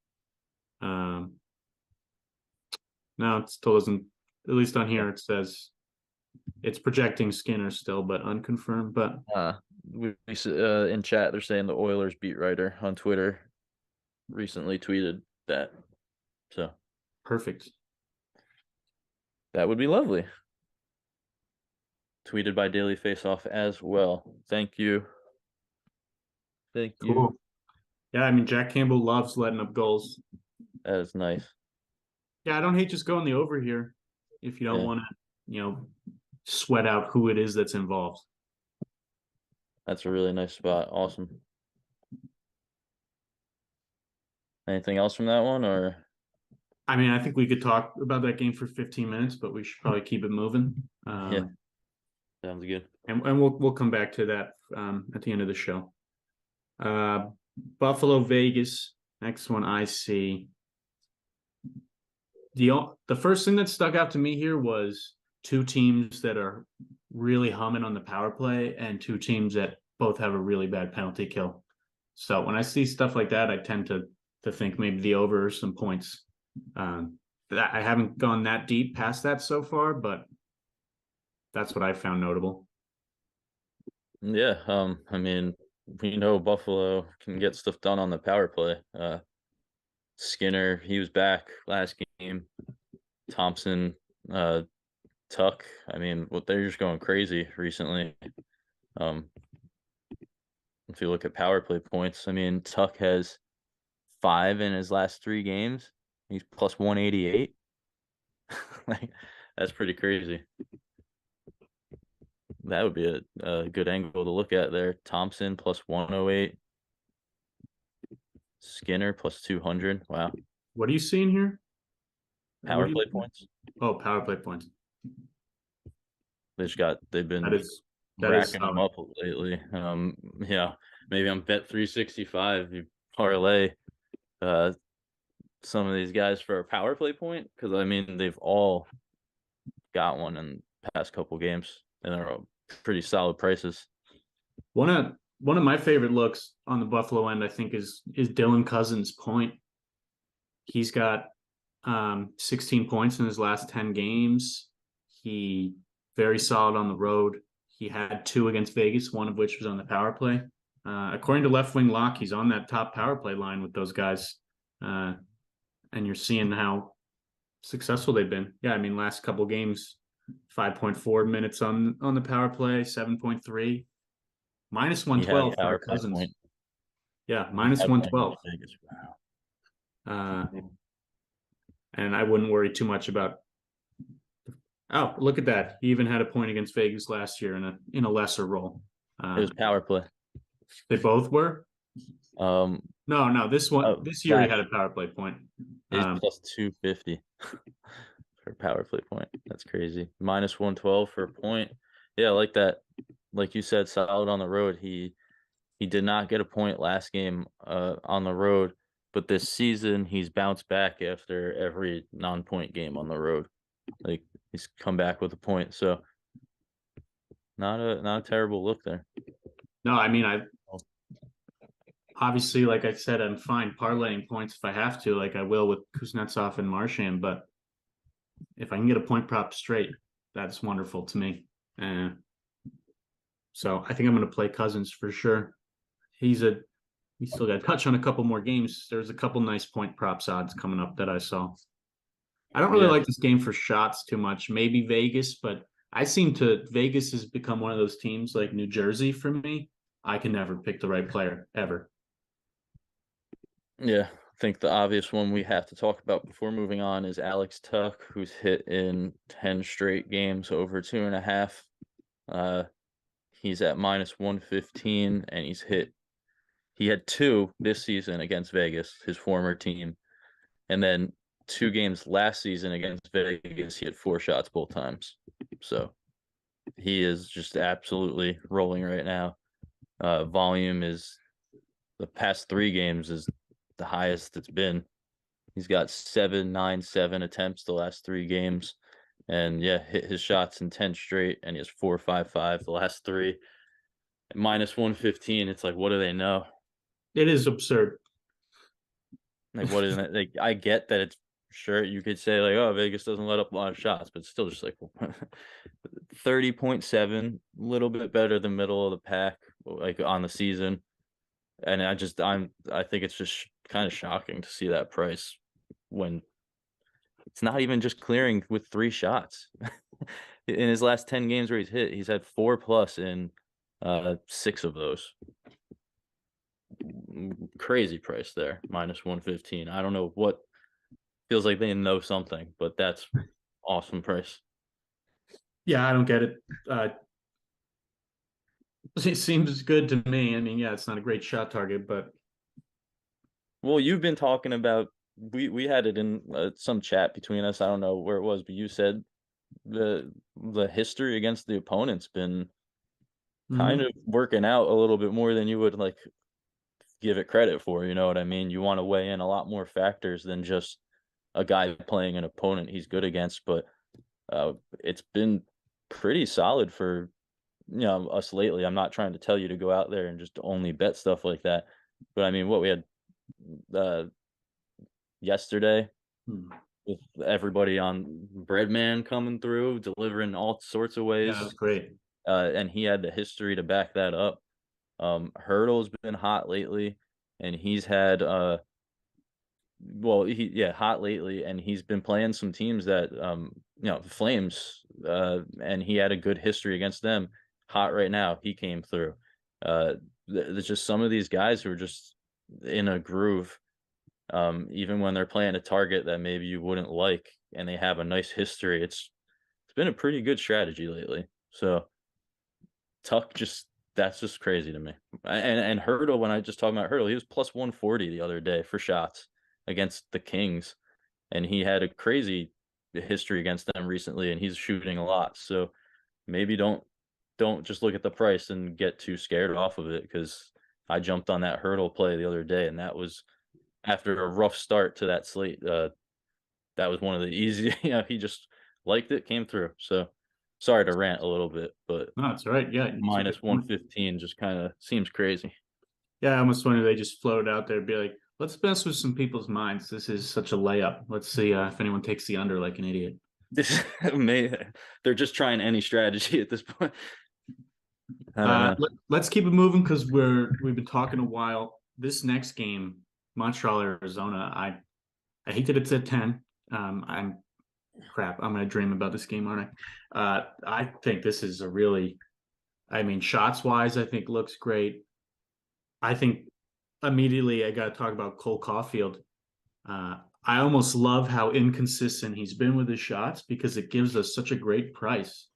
[SPEAKER 1] No, it still doesn't. At least on here, it says it's projecting Skinner still, but unconfirmed. But
[SPEAKER 2] in chat, they're saying the Oilers beat writer on Twitter recently tweeted that. So
[SPEAKER 1] perfect.
[SPEAKER 2] That would be lovely. Tweeted by Daily Faceoff as well. Thank you. Thank you.
[SPEAKER 1] Cool. Yeah, I mean, Jack Campbell loves letting up goals.
[SPEAKER 2] That is nice.
[SPEAKER 1] Yeah, I don't hate just going the over here if you don't want to, sweat out who it is that's involved.
[SPEAKER 2] That's a really nice spot. Awesome. Anything else from that one, or?
[SPEAKER 1] I mean, I think we could talk about that game for 15 minutes, but we should probably keep it moving.
[SPEAKER 2] Yeah, sounds good.
[SPEAKER 1] And we'll come back to that at the end of the show. Buffalo, Vegas. Next one I see. The first thing that stuck out to me here was two teams that are really humming on the power play and two teams that both have a really bad penalty kill. So when I see stuff like that, I tend to think maybe the over or some points. I haven't gone that deep past that so far, but that's what I found notable.
[SPEAKER 2] Yeah, I mean, we know Buffalo can get stuff done on the power play. Skinner, he was back last game. Thompson, Tuck. I mean, they're just going crazy recently. If you look at power play points, I mean, Tuck has 5 in his last 3 games. He's plus 188. Like, that's pretty crazy. That would be a good angle to look at there. Thompson plus 108. Skinner plus 200. Wow.
[SPEAKER 1] What are you seeing here?
[SPEAKER 2] Power play points.
[SPEAKER 1] Oh, power play points.
[SPEAKER 2] They've been
[SPEAKER 1] that
[SPEAKER 2] racking them up lately. Yeah, maybe on Bet 365 you parlay some of these guys for a power play point, because I mean they've all got one in the past couple games and they're pretty solid prices.
[SPEAKER 1] One of my favorite looks on the Buffalo end, I think, is Dylan Cousins' point. He's got 16 points in his last 10 games. He very solid on the road. He had 2 against Vegas, one of which was on the power play. According to Left Wing Lock, he's on that top power play line with those guys. And you're seeing how successful they've been. Yeah, I mean, last couple games, 5.4 minutes on the power play, 7.3. Minus 112 for Cousins. Point. Yeah, minus 112. Wow. And I wouldn't worry too much about. Oh, look at that! He even had a point against Vegas last year in a lesser role.
[SPEAKER 2] It was power play.
[SPEAKER 1] They both were. No. This year he had a power play point.
[SPEAKER 2] He's plus 250 for power play point. That's crazy. Minus 112 for a point. Yeah, I like that. Like you said, solid on the road. He did not get a point last game on the road, but this season he's bounced back after every non-point game on the road. Like, he's come back with a point. So not a terrible look there.
[SPEAKER 1] No, I mean, obviously, like I said, I'm fine parlaying points if I have to, like I will with Kuznetsov and Marchand. But if I can get a point prop straight, that's wonderful to me. So I think I'm going to play Cousins for sure. He's still got to touch on a couple more games. There's a couple nice point props odds coming up that I saw. I don't really like this game for shots too much. Maybe Vegas, but Vegas has become one of those teams like New Jersey for me. I can never pick the right player ever.
[SPEAKER 2] Yeah, I think the obvious one we have to talk about before moving on is Alex Tuck, who's hit in 10 straight games over 2.5. He's at -115, and he had 2 this season against Vegas, his former team, and then 2 games last season against Vegas, he had 4 shots both times. So, he is just absolutely rolling right now. Volume is the past 3 games is the highest it's been. He's got 7, 9, 7 attempts the last 3 games, and, yeah, hit his shots in 10 straight, and he has 4, 5, 5 the last 3. -115, it's like, what do they know?
[SPEAKER 1] It is absurd.
[SPEAKER 2] Like, what is it? Like, I get that it's sure you could say like, oh, Vegas doesn't let up a lot of shots, but it's still just like 30.7, little bit better than middle of the pack, like on the season. And I think it's just kind of shocking to see that price when it's not even just clearing with 3 shots. In his last 10 games where he's had 4 plus in 6 of those. Crazy price there, -115. I don't know what feels like they know something, but that's awesome price.
[SPEAKER 1] Yeah, I don't get it. It seems good to me. I mean, yeah, it's not a great shot target, but
[SPEAKER 2] Well, you've been talking about we had it in some chat between us. I don't know where it was, but you said the history against the opponent's been kind
[SPEAKER 1] mhm.
[SPEAKER 2] of working out a little bit more than you would like give it credit for. You know what I mean? You want to weigh in a lot more factors than just a guy playing an opponent he's good against, but it's been pretty solid for us lately. I'm not trying to tell you to go out there and just only bet stuff like that, but I mean, what we had uh, yesterday
[SPEAKER 1] Hmm.
[SPEAKER 2] with everybody on Breadman coming through, delivering all sorts of
[SPEAKER 1] Yeah, that's
[SPEAKER 2] ways,
[SPEAKER 1] great.
[SPEAKER 2] and he had the history to back that up. Hurdle's been hot lately, and he's had well, hot lately, and he's been playing some teams that Flames, and he had a good history against them. Hot right now, he came through. There's just some of these guys who are just in a groove, even when they're playing a target that maybe you wouldn't like, and they have a nice history. It's been a pretty good strategy lately. So Tuck just that's just crazy to me. And Hurdle, when I just talking about Hurdle, he was plus 140 the other day for shots against the Kings, and he had a crazy history against them recently, and he's shooting a lot. So maybe don't just look at the price and get too scared off of it because I jumped on that Hurdle play the other day, and that was after a rough start to that slate. That was one of the easy. He just liked it, came through. So sorry to rant a little bit, but
[SPEAKER 1] No, it's all right. Yeah, it's a good
[SPEAKER 2] minus
[SPEAKER 1] point.
[SPEAKER 2] 115 just kind of seems crazy.
[SPEAKER 1] Yeah, I almost wonder they just float out there and be like, let's mess with some people's minds. This is such a layup. Let's see if anyone takes the under like an idiot.
[SPEAKER 2] This may they're just trying any strategy at this point. I don't know.
[SPEAKER 1] Let's keep it moving because we've been talking a while. This next game, Montreal, Arizona. I hate that it's at 10. I'm crap. I'm gonna dream about this game, aren't I? I think this is a really, I mean, shots wise, I think looks great. I think immediately I got to talk about Cole Caulfield. I almost love how inconsistent he's been with his shots because it gives us such a great price.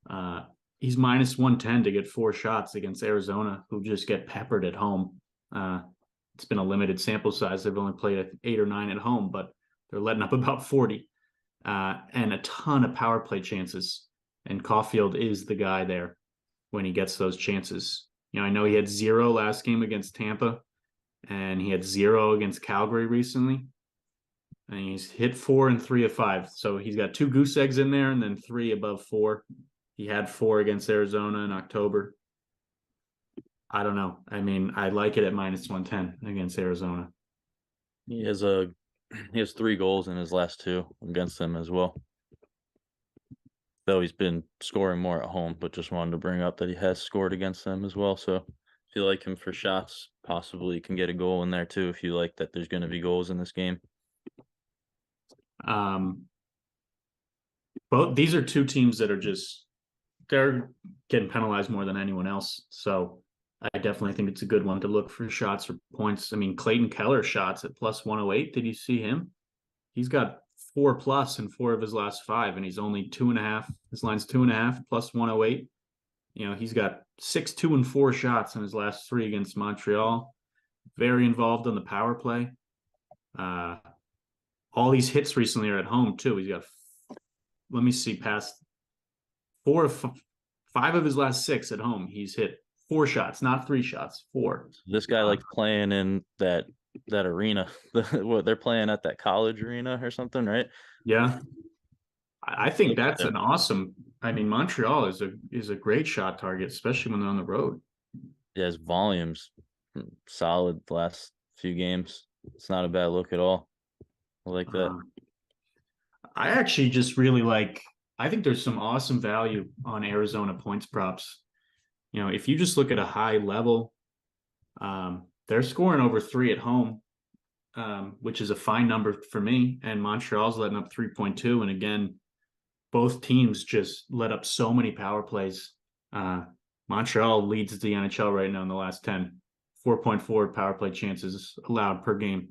[SPEAKER 1] Uh, he's -110 to get 4 shots against Arizona, who just get peppered at home. It's been a limited sample size. They've only played 8 or 9 at home, but they're letting up about 40 and a ton of power play chances. And Caulfield is the guy there when he gets those chances. I know he had 0 last game against Tampa, and he had 0 against Calgary recently. And he's hit 4 and 3 of 5. So he's got 2 goose eggs in there and then 3 above 4. He had 4 against Arizona in October. I don't know. I mean, I like it at -110 against Arizona.
[SPEAKER 2] He has a he has 3 goals in his last 2 against them as well. Though he's been scoring more at home, but just wanted to bring up that he has scored against them as well. So if you like him for shots, possibly you can get a goal in there too if you like that there's going to be goals in this game.
[SPEAKER 1] Um, both these are 2 teams that are just they're getting penalized more than anyone else. So I definitely think it's a good one to look for shots or points. I mean, Clayton Keller shots at +108. Did you see him? He's got 4 plus in 4 of his last 5, and he's only 2.5. His line's 2.5 +108. He's got 6, 2, and 4 shots in his last 3 against Montreal. Very involved on the power play. Uh, all these hits recently are at home too. He's got, let me see, past 5 of his last 6 at home. He's hit 4 shots, not 3 shots, 4.
[SPEAKER 2] This guy likes playing in that arena. What they're playing at, that college arena or something, right?
[SPEAKER 1] Yeah, I think that's an awesome. I mean, Montreal is a great shot target, especially when they're on the road.
[SPEAKER 2] Yeah, his volume's solid the last few games. It's not a bad look at all. I like that.
[SPEAKER 1] I actually just really like. I think there's some awesome value on Arizona points props. If you just look at a high level, they're scoring over 3 at home, which is a fine number for me. And Montreal's letting up 3.2. And again, both teams just let up so many power plays. Montreal leads the NHL right now in the last 10, 4.4 power play chances allowed per game.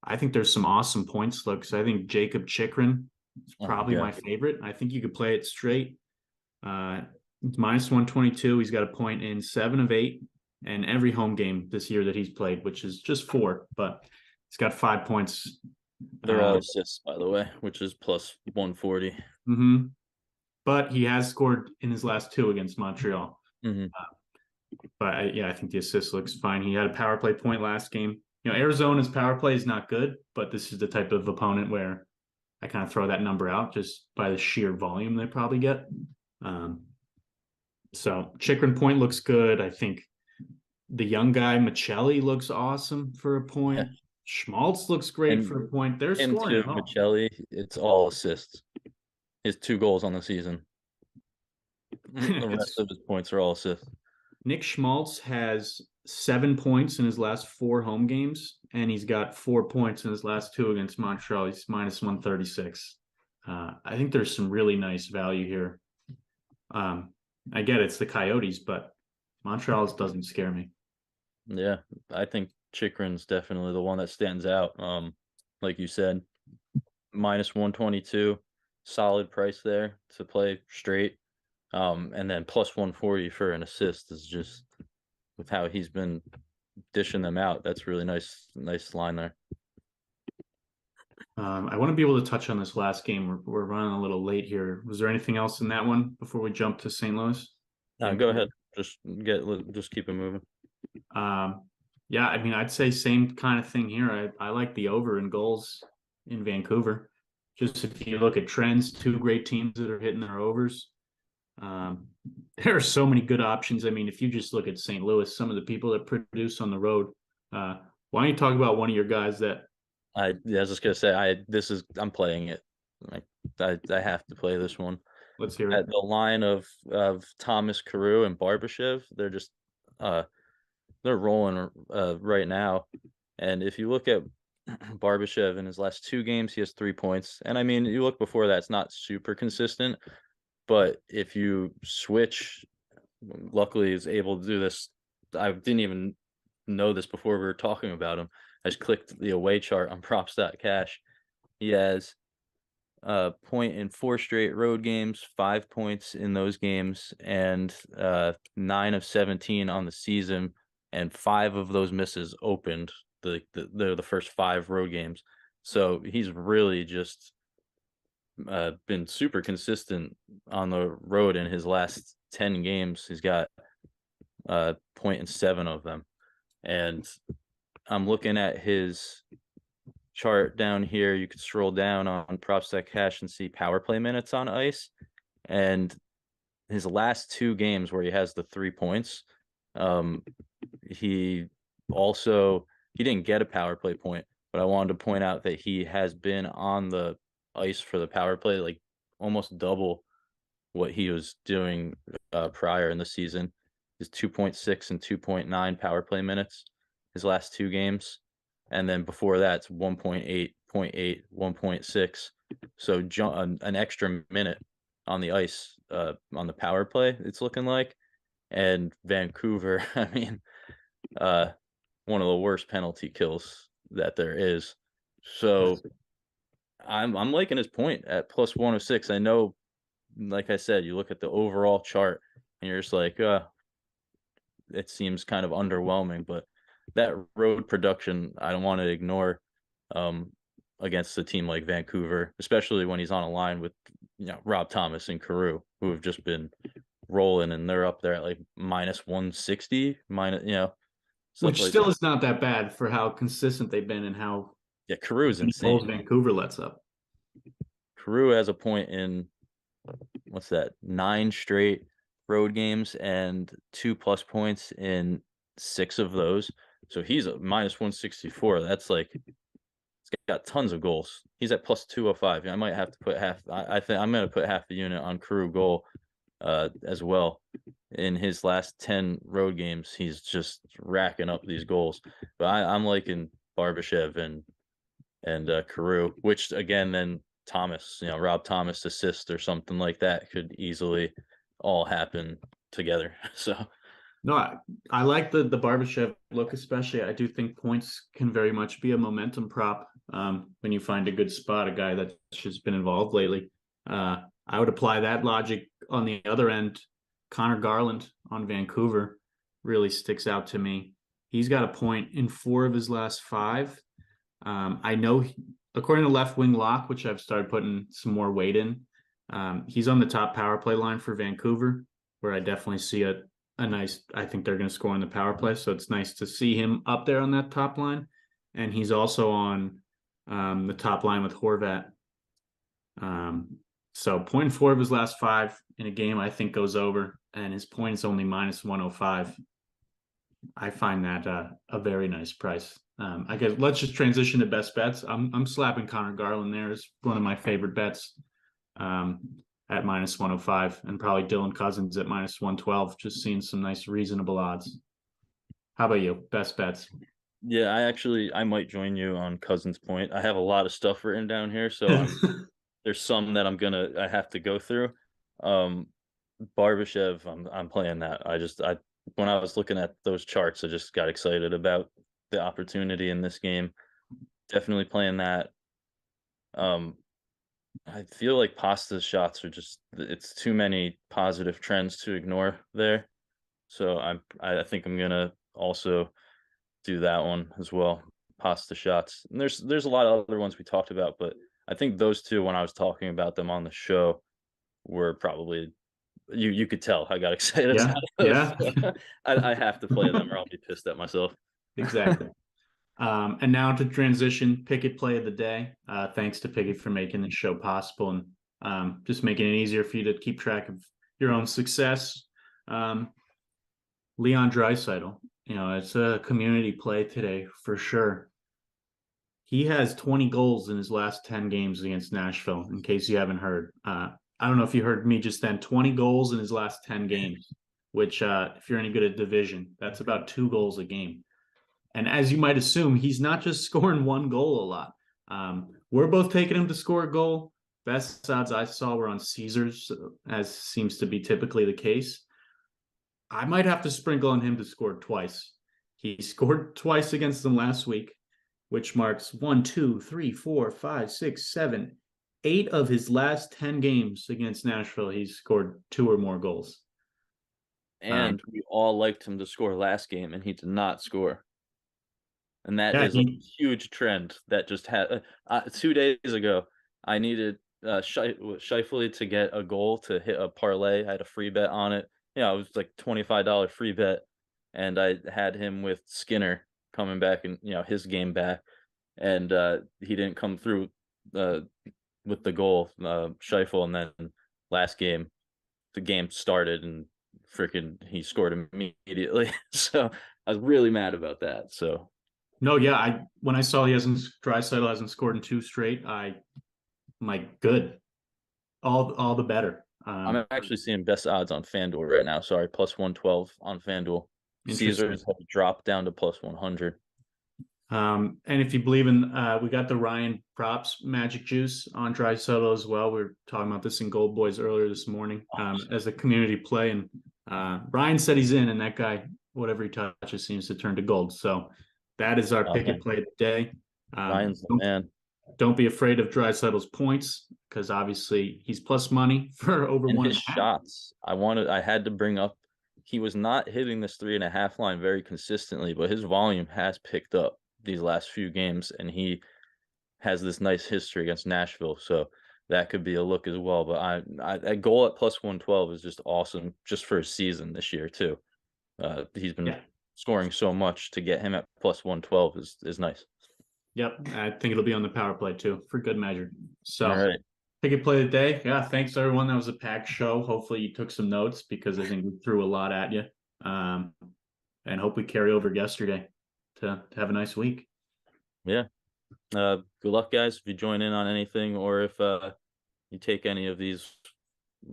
[SPEAKER 1] I think there's some awesome points looks. I think Jacob Chikrin is probably my favorite. I think you could play it straight. It's -122. He's got a point in 7 of 8 and every home game this year that he's played, which is just 4, but he's got 5 points.
[SPEAKER 2] They're all assists, by the way, which is +140.
[SPEAKER 1] But he has scored in his last 2 against Montreal. But I think the assist looks fine. He had a power play point last game. Arizona's power play is not good, but this is the type of opponent where I kind of throw that number out just by the sheer volume they probably get. So Chikrin point looks good. I think the young guy Michelli looks awesome for a point. Yeah. Schmaltz looks great for a point. They're scoring.
[SPEAKER 2] Michelli, it's all assists. His 2 goals on the season. The rest of his points are all assists.
[SPEAKER 1] Nick Schmaltz has 7 points in his last 4 home games, and he's got 4 points in his last 2 against Montreal. He's -136. I think there's some really nice value here. I get it's the Coyotes, but Montreal's doesn't scare me.
[SPEAKER 2] Yeah, I think Chikrin's definitely the one that stands out. Like you said, -122, solid price there to play straight. And then +140 for an assist is just, with how he's been dishing them out, that's really nice line there.
[SPEAKER 1] I want to be able to touch on this last game. We're running a little late here. Was there anything else in that one before we jump to St. Louis?
[SPEAKER 2] Go ahead. Just keep it moving.
[SPEAKER 1] Yeah, I mean, I'd say same kind of thing here. I like the over in goals in Vancouver. Just if you look at trends, 2 great teams that are hitting their overs. There are so many good options. I mean, if you just look at St. Louis, some of the people that produce on the road. Why don't you talk about one of your guys that?
[SPEAKER 2] I was just gonna say, I'm playing it. I have to play this one.
[SPEAKER 1] Let's hear it.
[SPEAKER 2] At the line of Thomas Carew and Barbashev, they're just they're rolling right now. And if you look at Barbashev in his last 2 games, he has 3 points. And I mean, you look before that, it's not super consistent. But if you switch, luckily he's able to do this. I didn't even know this before we were talking about him. I just clicked the away chart on props.cash. He has a point in 4 straight road games, 5 points in those games, and 9 of 17 on the season, and 5 of those misses opened the first 5 road games. So he's really just been super consistent on the road. In his last 10 games, he's got a point in 7 of them. And I'm looking at his chart down here. You could scroll down on props.cash and see power play minutes on ice. And his last 2 games where he has the 3 points, he didn't get a power play point, but I wanted to point out that he has been on the ice for the power play like almost double what he was doing prior in the season. His 2.6 and 2.9 power play minutes his last 2 games, and then before that it's 1.8, 0.8, 1.6. So an extra minute on the ice on the power play, it's looking like. And Vancouver, I mean, one of the worst penalty kills that there is. So I'm liking his point at +106. I know, like I said, you look at the overall chart, and you're just like, it seems kind of underwhelming. But that road production, I don't want to ignore um, against a team like Vancouver, especially when he's on a line with Rob Thomas and Carew, who have just been rolling, and they're up there at like minus 160, minus stuff
[SPEAKER 1] Which
[SPEAKER 2] like
[SPEAKER 1] still
[SPEAKER 2] that.
[SPEAKER 1] is not that bad for how consistent they've been and how
[SPEAKER 2] Yeah, Carew is
[SPEAKER 1] many goals
[SPEAKER 2] insane.
[SPEAKER 1] Vancouver lets up.
[SPEAKER 2] Carew has a point in what's that, 9 straight road games and 2+ points in 6 of those. So he's a minus 164. That's like he's got tons of goals. He's at plus 205. I might have to put half. I think I'm going to put half the unit on Carew goal as well. In his last 10 road games, he's just racking up these goals. But I'm liking Barbashev and Carew, which again then Thomas, Rob Thomas assist or something like that could easily all happen together. So
[SPEAKER 1] No, I like the Barbashev look, especially. I do think points can very much be a momentum prop when you find a good spot, a guy that's just been involved lately. I would apply that logic on the other end. Connor Garland on Vancouver really sticks out to me. He's got a point in 4 of his last 5. I know, according to Left Wing Lock, which I've started putting some more weight in, he's on the top power play line for Vancouver, where I definitely see a nice, I think they're going to score on the power play. So it's nice to see him up there on that top line. And he's also on the top line with Horvat. So 0.4 of his last 5 in a game, I think goes over, and his point is only minus 105. I find that a very nice price. I guess let's just transition to best bets. I'm slapping Connor Garland there as one of my favorite bets at minus 105, and probably Dylan Cousins at minus 112. Just seeing some nice reasonable odds. How about you? Best bets?
[SPEAKER 2] yeah, I might join you on Cousins' point. I have a lot of stuff written down here, so there's some that I have to go through. Barbashev, I'm playing that. I when I was looking at those charts, I just got excited about the opportunity in this game. Definitely playing that. I feel like Pasta's shots are it's too many positive trends to ignore there. So I think I'm gonna also do that one as well. Pasta shots. And there's a lot of other ones we talked about, but I think those two, when I was talking about them on the show, were probably you could tell I got excited
[SPEAKER 1] Yeah,
[SPEAKER 2] about those.
[SPEAKER 1] yeah,
[SPEAKER 2] So I have to play them or I'll be pissed at myself.
[SPEAKER 1] exactly. And now to transition, Pickett play of the day. Thanks to Pickett for making this show possible and just making it easier for you to keep track of your own success. Leon Draisaitl, it's a community play today for sure. He has 20 goals in his last 10 games against Nashville, in case you haven't heard. I don't know if you heard me just then, 20 goals in his last 10 games, which if you're any good at division, that's about 2 goals a game. And as you might assume, he's not just scoring 1 goal a lot. We're both taking him to score a goal. Best odds I saw were on Caesars, as seems to be typically the case. I might have to sprinkle on him to score twice. He scored twice against them last week, which marks 1, 2, 3, 4, 5, 6, 7, 8 of his last 10 games against Nashville. He's scored 2 or more goals.
[SPEAKER 2] And we all liked him to score last game, and he did not score. And that
[SPEAKER 1] Yeah,
[SPEAKER 2] is a huge trend that just had 2 days ago. I needed Scheifele to get a goal to hit a parlay. I had a free bet on it. It was like $25 free bet, and I had him with Skinner coming back and his game back, and he didn't come through with the goal, Scheifele, and then last game, the game started and freaking he scored immediately. So I was really mad about that. So
[SPEAKER 1] no, yeah, when I saw Draisaitl hasn't scored in 2 straight, my good, all the better.
[SPEAKER 2] I'm actually seeing best odds on FanDuel right now. Sorry, plus 112 on FanDuel. Caesars have dropped down to plus 100.
[SPEAKER 1] And if you believe in, we got the Ryan props magic juice on Draisaitl as well. We were talking about this in Gold Boys earlier this morning as a community play, and Ryan said he's in, and that guy, whatever he touches, seems to turn to gold. So that is our pick and play today.
[SPEAKER 2] Ryan's the man.
[SPEAKER 1] Don't be afraid of Draisaitl's points because obviously he's plus money for over
[SPEAKER 2] And
[SPEAKER 1] one
[SPEAKER 2] his
[SPEAKER 1] and a half.
[SPEAKER 2] shots, I had to bring up, he was not hitting this 3.5 line very consistently, but his volume has picked up these last few games, and he has this nice history against Nashville, so that could be a look as well. But a goal at plus 112 is just awesome just for a season this year too. He's been
[SPEAKER 1] Yeah.
[SPEAKER 2] scoring so much, to get him at plus 112 is nice.
[SPEAKER 1] Yep. I think it'll be on the power play too for good measure.
[SPEAKER 2] All
[SPEAKER 1] So
[SPEAKER 2] right.
[SPEAKER 1] pick play of the day. Yeah. Thanks everyone. That was a packed show. Hopefully you took some notes because I think we threw a lot at you. And hope we carry over yesterday to have a nice week.
[SPEAKER 2] Yeah. Good luck, guys, if you join in on anything, or if you take any of these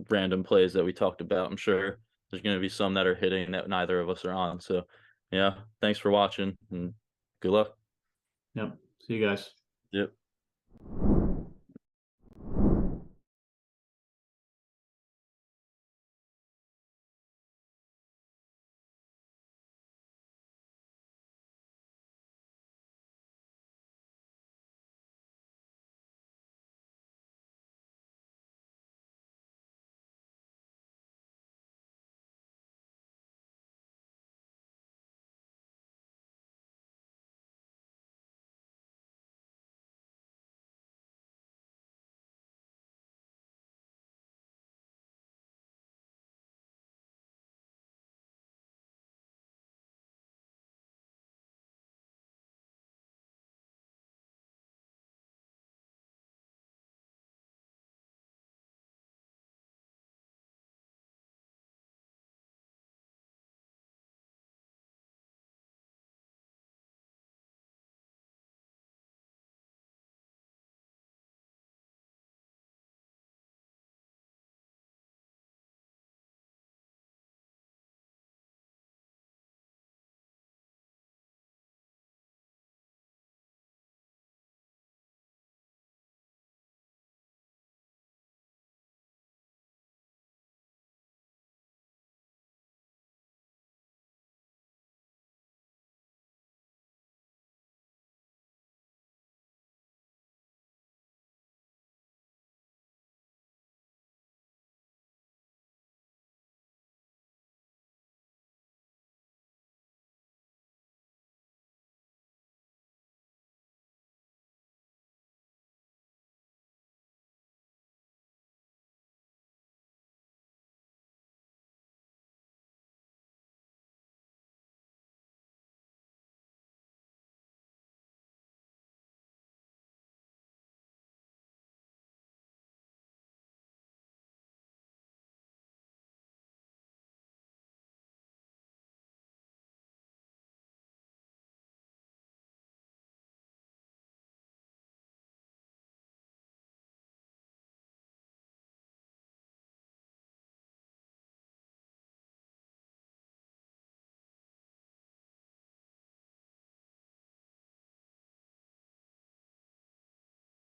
[SPEAKER 2] random plays that we talked about. I'm sure there's going to be some that are hitting that neither of us are on. So, yeah, thanks for watching, and good luck.
[SPEAKER 1] Yep. See you guys.
[SPEAKER 2] Yep.